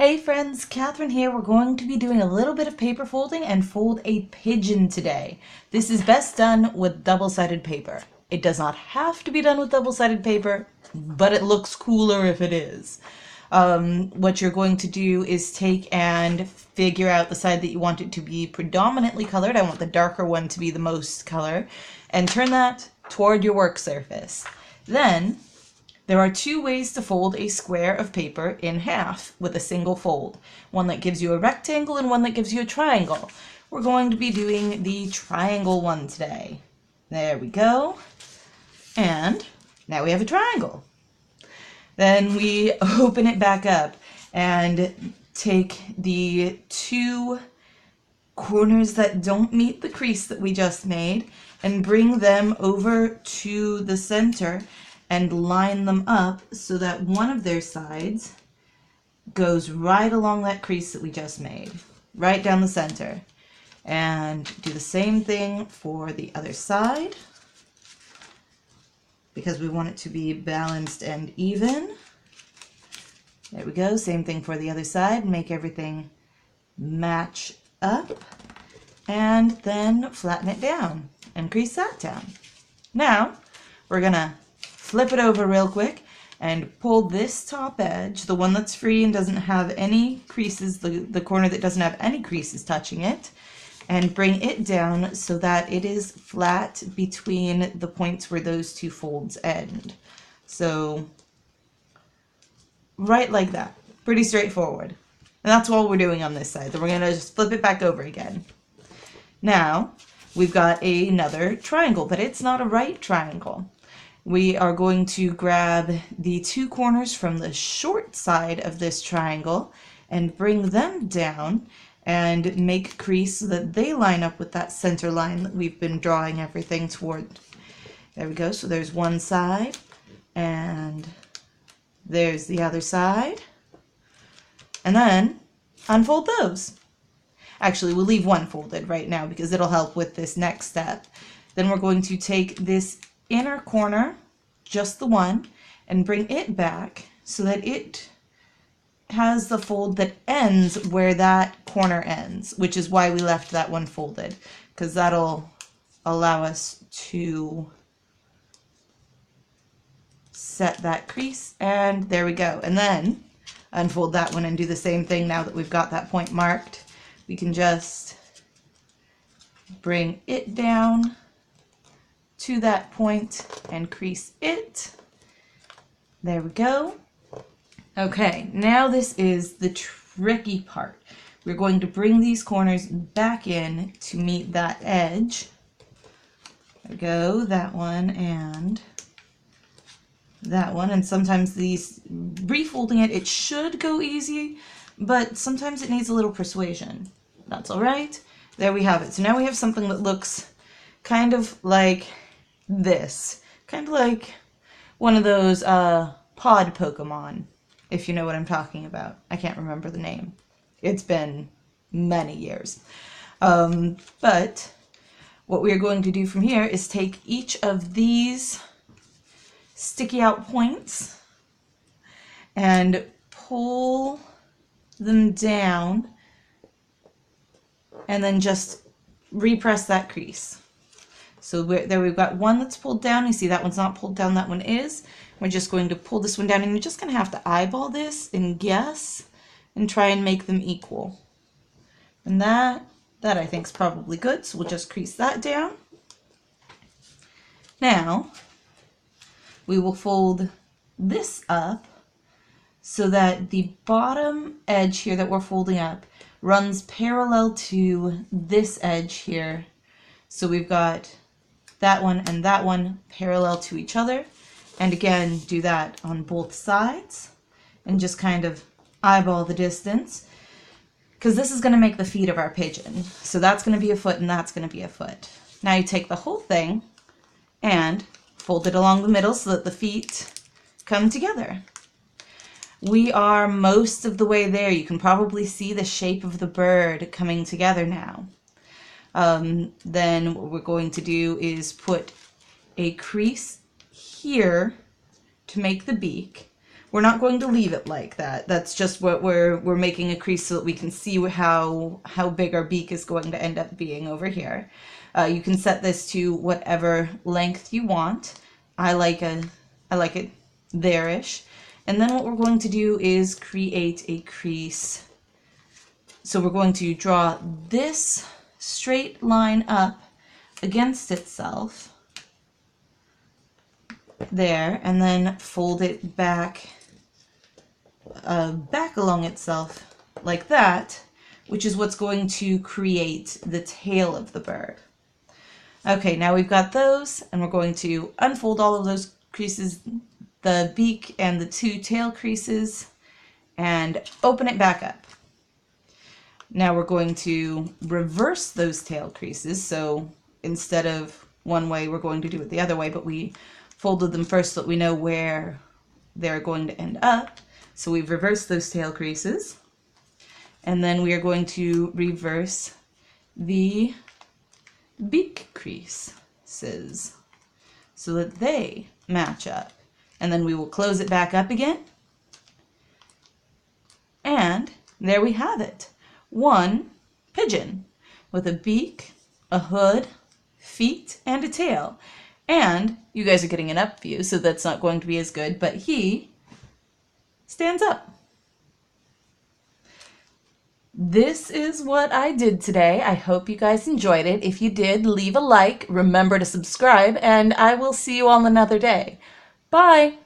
Hey friends, Catherine here. We're going to be doing a little bit of paper folding and fold a pigeon today. This is best done with double-sided paper. It does not have to be done with double-sided paper, but it looks cooler if it is. What you're going to do is take and figure out the side that you want it to be predominantly colored. I want the darker one to be the most color, and turn that toward your work surface. Then there are two ways to fold a square of paper in half with a single fold. One that gives you a rectangle and one that gives you a triangle. We're going to be doing the triangle one today. There we go. And now we have a triangle. Then we open it back up and take the two corners that don't meet the crease that we just made and bring them over to the center and line them up so that one of their sides goes right along that crease that we just made, right down the center. And do the same thing for the other side because we want it to be balanced and even. There we go, same thing for the other side. Make everything match up and then flatten it down and crease that down. Now we're gonna flip it over real quick and pull this top edge, the one that's free and doesn't have any creases, the corner that doesn't have any creases touching it, and bring it down so that it is flat between the points where those two folds end. So right like that. Pretty straightforward. And that's all we're doing on this side. Then we're going to just flip it back over again. Now we've got another triangle, but it's not a right triangle. We are going to grab the two corners from the short side of this triangle and bring them down and make crease so that they line up with that center line that we've been drawing everything toward. There we go. So there's one side and there's the other side. And then unfold those. Actually, we'll leave one folded right now because it'll help with this next step. Then we're going to take this inner corner, just the one, and bring it back so that it has the fold that ends where that corner ends, which is why we left that one folded, because that'll allow us to set that crease, and there we go. And then unfold that one and do the same thing. Now that we've got that point marked, we can just bring it down to that point and crease it. There we go. Okay, now this is the tricky part. We're going to bring these corners back in to meet that edge. There we go, that one and that one. And sometimes these, refolding it, it should go easy, but sometimes it needs a little persuasion. That's all right. There we have it. So now we have something that looks kind of like this. Kind of like one of those pod Pokemon, if you know what I'm talking about. I can't remember the name. It's been many years. But what we're going to do from here is take each of these sticky out points and pull them down and then just repress that crease. So there we've got one that's pulled down. You see that one's not pulled down, that one is. We're just going to pull this one down, and you're just going to have to eyeball this and guess and try and make them equal. And that I think is probably good, so we'll just crease that down. Now we will fold this up so that the bottom edge here that we're folding up runs parallel to this edge here. So we've got that one and that one parallel to each other. And again, do that on both sides and just kind of eyeball the distance, because this is going to make the feet of our pigeon. So that's going to be a foot and that's going to be a foot. Now you take the whole thing and fold it along the middle so that the feet come together. We are most of the way there. You can probably see the shape of the bird coming together now. Then what we're going to do is put a crease here to make the beak. We're not going to leave it like that. That's just what we're making a crease so that we can see how big our beak is going to end up being over here. You can set this to whatever length you want. I like it there-ish. And then what we're going to do is create a crease. So we're going to draw this straight line up against itself there, and then fold it back along itself like that, which is what's going to create the tail of the bird. Okay, now we've got those, and we're going to unfold all of those creases, the beak and the two tail creases, and open it back up. Now we're going to reverse those tail creases, so instead of one way, we're going to do it the other way, but we folded them first so that we know where they're going to end up. So we've reversed those tail creases, and then we are going to reverse the beak creases so that they match up. And then we will close it back up again, and there we have it. One pigeon with a beak, a hood, feet, and a tail. And you guys are getting an up view, so that's not going to be as good, but he stands up. This is what I did today. I hope you guys enjoyed it. If you did, leave a like, remember to subscribe, and I will see you all another day. Bye!